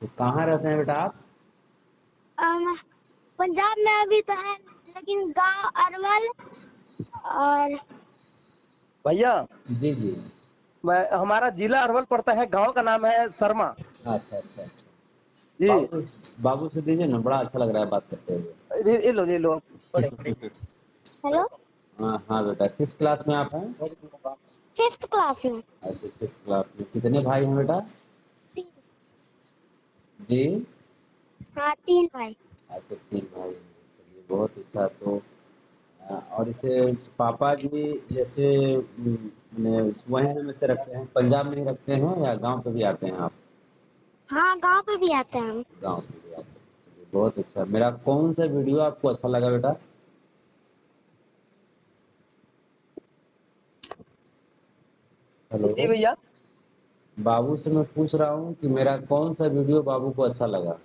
तो कहाँ रहते हैं बेटा आप? अम, पंजाब में अभी तो है, लेकिन गांव अरवल। और भैया जी जी। हमारा जिला अरवल पड़ता है, गांव का नाम है शर्मा। अच्छा अच्छा अच्छा। जी। बाबू बाबू से दीजिए ना, बड़ा अच्छा लग रहा है बात करते हुए। ले लो बड़े। हेलो, हाँ हाँ बेटा, किस क्लास में आप हैं? 5th क्लास में। अच्छा, 6th क्लास में। कितने भाई हैं बेटा? 3। जी। हाँ, 3 भाई। अच्छा, 3 भाई हैं। चलिए बहुत अच्छा। तो और इसे पापा जी जैसे मैंने वहीं में से रखते हैं, पंजाब में ही रखते हैं या गांव पे भी आते हैं आप? हाँ, गांव पे भी आते हैं हम। गांव पे भी आते हैं। चलिए बहुत अच्छा। मेरा कौन सा वीडियो आपको अच्छा लगा बेटा? जी हेलो, भैया। बाबू से मैं पूछ रहा हूँ कि मेरा कौन सा वीडियो बाबू को अच्छा लगा?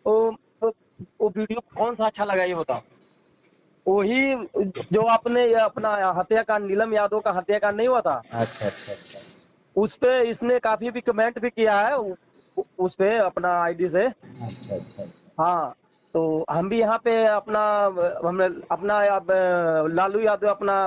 वो वो वो वीडियो कौन सा अच्छा लगा ये बताओ। वही जो आपने ये अपना हत्याकांड, नीलम यादव का हत्याकांड नहीं हुआ था, अच्छा अच्छा अच्छा। उस पे इसने काफी भी कमेंट भी किया है उस पे अपना आईडी से। अच्छा अच्छा अच्छा। हाँ, तो हम भी यहाँ पे अपना, हमने अपना लालू यादव अपना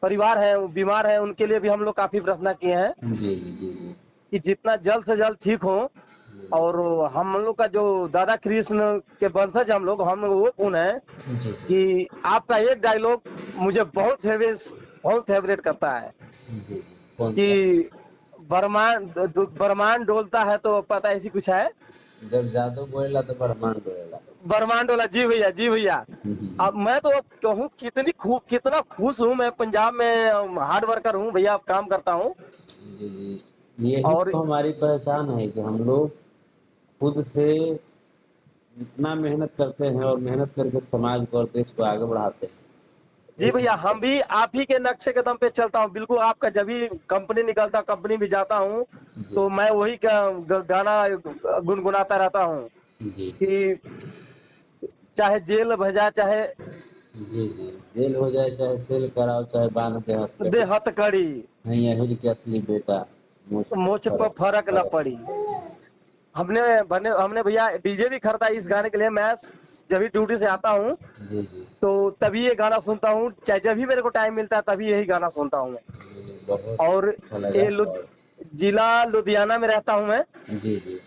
परिवार है, वो बीमार है, उनके लिए भी हम लोग काफी प्रार्थना किए हैं जी जी जी जी। कि जितना जल्द से जल्द ठीक हो। जी और हम लोग का जो दादा कृष्ण के वंशज हम लोग वो कौन है जी कि आपका एक डायलॉग मुझे बहुत फेवरेट करता है जी जी। कौन सा? कि बरमान डोलता है तो पता है ऐसी कुछ है। जब जादू बोलेला तो ब्रह्मांड बोलेला। बरमान डोला, जी भैया जी भैया। अब मैं तो अब कहूँ कितना खुश हूँ, मैं पंजाब में हार्ड वर्कर हूँ भैया, काम करता हूँ। जी जी। यही और तो हमारी पहचान है कि हम लोग खुद से इतना मेहनत करते हैं और मेहनत करके समाज को और देश को आगे बढ़ाते हैं। जी भैया, हम भी आप ही के नक्शे कदम पे चलता हूँ बिल्कुल। आपका जब भी कंपनी निकलता, कंपनी भी जाता हूँ, जी तो मैं वही गाना गुनगुनाता रहता हूँ जी कि चाहे जेल भजा, चाहे जी जी। जेल हो जाए चाहे सेल कराओ, चाहे बांध के दे हथकड़ी, हथकड़ी, नहीं अहिर के असली बेटा, मुझ पर मुझ पर फर्क फर्क न फर्क पड़ी। न पड़े। हमने भैया डीजे भी खरीदा इस गाने के लिए। मैं जब भी ड्यूटी से आता हूँ जी जी तो तभी ये गाना सुनता हूँ, चाहे जब भी मेरे को टाइम मिलता है तभी यही गाना सुनता हूँ मैं। जी, बहुत और अच्छा लगा। ये और जिला लुधियाना में रहता हूँ मैं। जी जी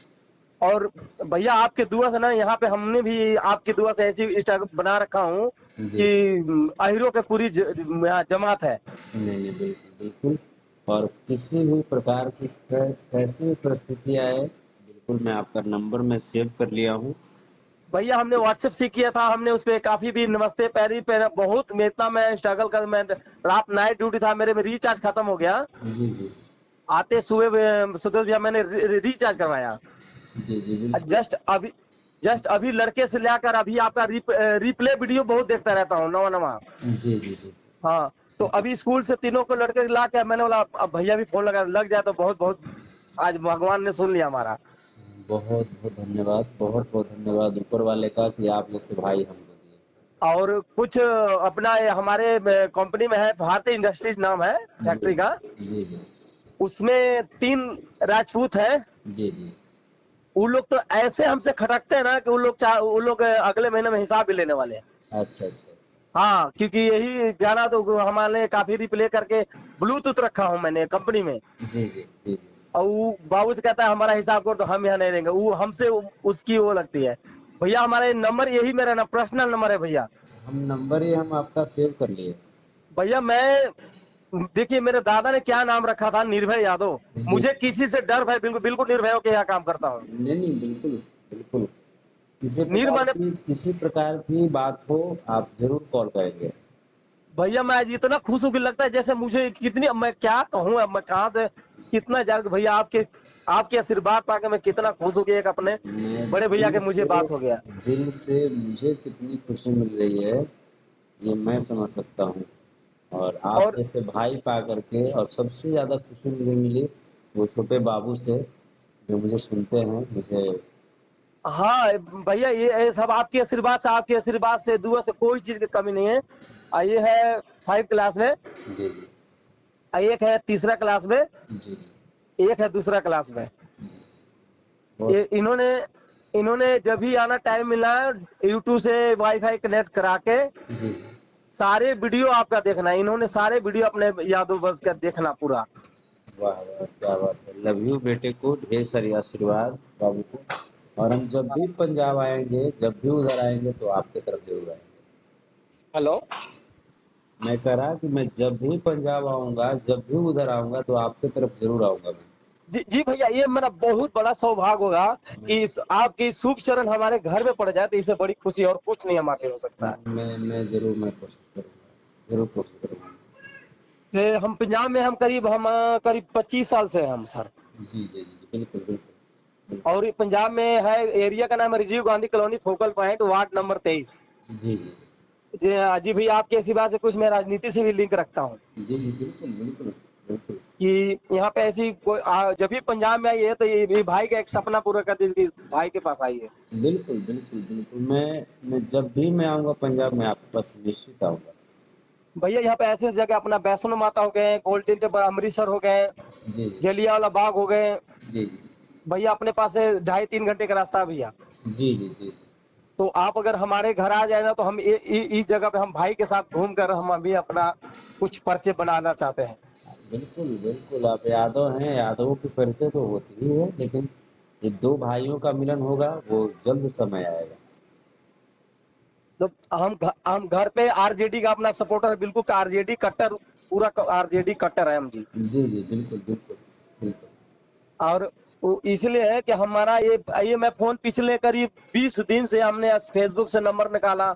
और भैया आपके दुआ से ना, यहाँ पे हमने भी आपकी दुआ से ऐसी इंस्टाग्राम बना रखा हूँ जी। कि अहिरों के पूरी यहाँ जमात है। नहीं नहीं, बिल्कुल बिल्कुल। और किसी भी प्रकार की कैसी भी परिस्थिति आए, बिल्कुल मैं आपका नंबर मैं सेव कर लिया हूँ। भैया हमने व्हाट्सएप से किया था, हमने उस पे काफी भी नमस्ते पैरी पे बहुत इतना मैं स्ट्रगल कर, मैं रात नाइट ड्यूटी था, मेरे में रिचार्ज खत्म हो गया। जी जी आते सुबह सुबह भैया मैंने रिचार्ज करवाया। जी जी बिल्कुल। जस्ट अभी लड़के से लेकर अभी आपका रिप्ले वीडियो बहुत देखता रहता हूँ, नवा नवा। जी जी जी। हाँ, तो अभी स्कूल से तीनों को लड़के ला के मैंने बोला अब भैया भी फोन लगा लग जाए तो बहुत बहुत आज भगवान ने सुन लिया हमारा। बहुत बहुत धन्यवाद, बहुत बहुत धन्यवाद ऊपर वाले का कि आप जैसे भाई हमको दिए। और कुछ अपना हमारे कंपनी में है, भारतीय इंडस्ट्रीज नाम है जी फैक्ट्री का। जी जी उसमें 3 राजपूत है। जी जी। वो लोग तो ऐसे हमसे खटकते हैं ना कि वो लोग अगले महीने में हिसाब भी लेने वाले हैं। अच्छा अच्छा। हाँ, क्योंकि यही गाना तो हमारे काफी रिप्ले करके ब्लूटूथ रखा हूँ मैंने कंपनी में। जी जी जी जी। और वो बाबू से कहता है हमारा हिसाब करो, तो हम यहाँ नहीं रहेंगे, वो हमसे उसकी वो लगती है। भैया हमारे नंबर यही मेरा ना पर्सनल नंबर है भैया। हम नंबर ही हम आपका सेव कर लिए। भैया मैं, देखिए मेरे दादा ने क्या नाम रखा था, निर्भय यादव। जी मुझे जी। किसी से डर भय बिल्कुल बिल्कुल निर्भय होकर यहाँ काम करता हूँ। नहीं नहीं, बिल्कुल बिल्कुल। निर्मय ने, किसी प्रकार की बात हो, आप जरूर कॉल करेंगे। भैया मैं आज इतना खुश हूँ कि लगता है जैसे मुझे कितनी, मैं क्या कहूँ, अब मैं कहाँ से कितना जाकर भैया आपके आपके आशीर्वाद पाके मैं कितना खुश हूँ कि एक अपने मैं बड़े भैया दिल के मुझे से बात हो गया। दिल से मुझे कितनी खुशी मिल रही है, ये मैं समझ सकता हूँ। और आप और जैसे भाई पा करके, और सबसे ज़्यादा खुशी मुझे मिली वो छोटे बाबू से, जो मुझे सुनते हैं मुझे। हाँ भैया, ये सब आपके आशीर्वाद से दुआ से कोई चीज की कमी नहीं है। ये है 5 क्लास में, जी जी एक है तीसरा क्लास में, जी एक है दूसरा क्लास में। बहुत ये इन्होंने जब भी आना टाइम मिला यूट्यूब से वाईफाई कनेक्ट करा के जी सारे वीडियो आपका देखना है। इन्होंने सारे वीडियो अपने यादव बस का देखना पूरा। वाह वाह क्या बात है। लव यू बेटे को ढेर सारी आशीर्वाद बाबू को। और हम जब भी पंजाब आएंगे, जब भी उधर आएंगे तो आपके तरफ जरूर आएंगे। हेलो। मैं कह रहा कि मैं जब भी पंजाब आऊंगा, जब भी उधर आऊंगा तो आपके तरफ जरूर आऊंगा मैं। जी जी भैया, ये मेरा बहुत बड़ा सौभाग्य होगा कि आपकी शुभ चरण हमारे घर में पड़ जाए, तो इससे बड़ी खुशी और कुछ नहीं हमारे लिए हो सकता है। मैं जरूर मैं कोशिश करूंगा, जरूर कोशिश करूंगा। से हम पंजाब में करीब 25 साल से हैं हम सर। जी जी जी बिल्कुल बिल्कुल बिल्कुल। और ये पंजाब में है, एरिया का नाम है Rajiv Gandhi colony, focal point, ward number 23। जी जी जी भैया, आपके सिवा से कुछ मैं राजनीति से भी लिंक रखता हूँ जी जी बिल्कुल बिल्कुल बिल्कुल। कि यहाँ पे ऐसी कोई जब भी पंजाब में आई है तो ये भाई का एक सपना पूरा कर दीजिए, भाई के पास आई है। बिल्कुल बिल्कुल बिल्कुल। मैं जब भी मैं आऊंगा पंजाब में आपके पास निश्चित आऊंगा। भैया यहाँ पे ऐसे जगह अपना वैष्णो माता हो गए, गोल्डन टेम्पल अमृतसर हो गए, जी जी जलियांवाला बाग हो गए। जी जी भैया अपने पास से 2.5-3 घंटे का रास्ता है भैया। जी जी जी। तो आप अगर हमारे घर आ जाए ना, तो हम इस जगह पे हम भाई के साथ घूम कर हम अभी अपना कुछ परिचय बनाना चाहते हैं। बिल्कुल बिल्कुल। आप यादव हैं, यादवों की परिचय तो होती ही है, लेकिन ये दो भाइयों का मिलन होगा वो जल्द समय आएगा। तो हम घर पे आरजेडी का अपना सपोर्टर, बिल्कुल आरजेडी कट्टर, पूरा आरजेडी कट्टर है हम जी। जी जी बिल्कुल बिल्कुल बिल्कुल। और इसलिए है कि हमारा ये मैं फोन पिछले करीब 20 दिन से हमने फेसबुक से नंबर निकाला,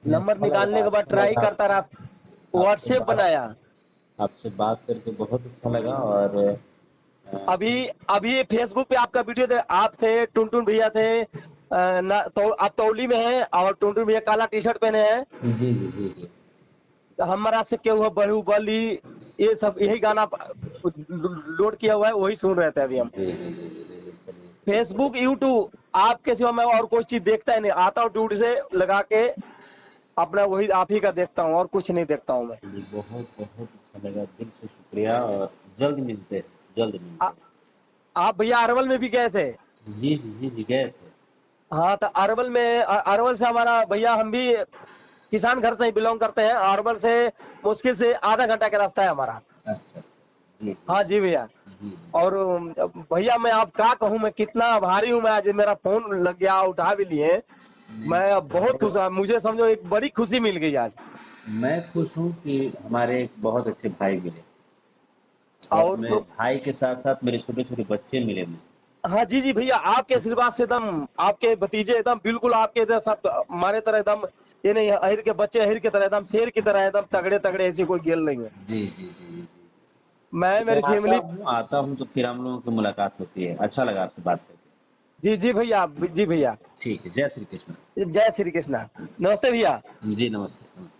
नंबर अच्छा लगा, निकालने के बाद अच्छा ट्राई लगा करता रहा, आपसे व्हाट्सएप बात बनाया। आपसे बात करके बहुत अच्छा लगा। और अभी अभी फेसबुक पे आपका वीडियो आप थे, टुनटुन भैया थे, तो आप तौली में हैं और टुनटुन भैया काला टी शर्ट पहने हैं। जी जी जी जी हमारा से क्या हुआ, बाहुबली, ये सब यही गाना लोड किया हुआ है, वही सुन रहे थे अभी हम। जी जी जी जी जी चलिए। फेसबुक यूट्यूब आपके सिवा मैं और कोई चीज देखता ही नहीं, आता हूँ ड्यूटी से लगा के अपना वही आप ही का देखता हूँ और कुछ नहीं देखता हूँ मैं। जी बहुत बहुत अच्छा लगा, दिल से शुक्रिया। और जल्द मिलते हैं, जल्द मिलते आ, हैं। आप भैया अरवल में भी गए थे? जी जी जी जी गए थे। हाँ, तो अरवल में अरवल से हमारा भैया, हम भी किसान घर से ही बिलोंग करते हैं। अरवल से मुश्किल से आधा घंटा का रास्ता है हमारा। अच्छा अच्छा जी जी हाँ जी भैया। जी और भैया मैं आप क्या कहूँ, मैं कितना आभारी हूँ, मैं आज मेरा फोन लग गया, उठा भी लिए। नहीं, मैं बहुत खुश हूँ, मुझे समझो एक बड़ी खुशी मिल गई आज। मैं खुश हूँ कि हमारे एक बहुत अच्छे भाई मिले। और और मेरे भाई के साथ साथ मेरे छोटे छोटे बच्चे मिले मुझे। हाँ जी जी भैया, आपके आशीर्वाद से एकदम आपके भतीजे एकदम बिल्कुल आपके जैसा हमारे तरह एकदम, ये नहीं अहिर के बच्चे अहिर की तरह एकदम शेर की तरह एकदम तगड़े तगड़े, ऐसी कोई गेल नहीं है। जी जी जी जी मैं, जी। मैं मेरी फैमिली। आता हूँ तो फिर हम लोगों की मुलाकात होती है। अच्छा लगा आपसे बात करके। जी जी भैया, जी भैया। ठीक है, जय श्री कृष्ण। जय श्री कृष्णा। नमस्ते भैया। जी नमस्ते नमस्ते।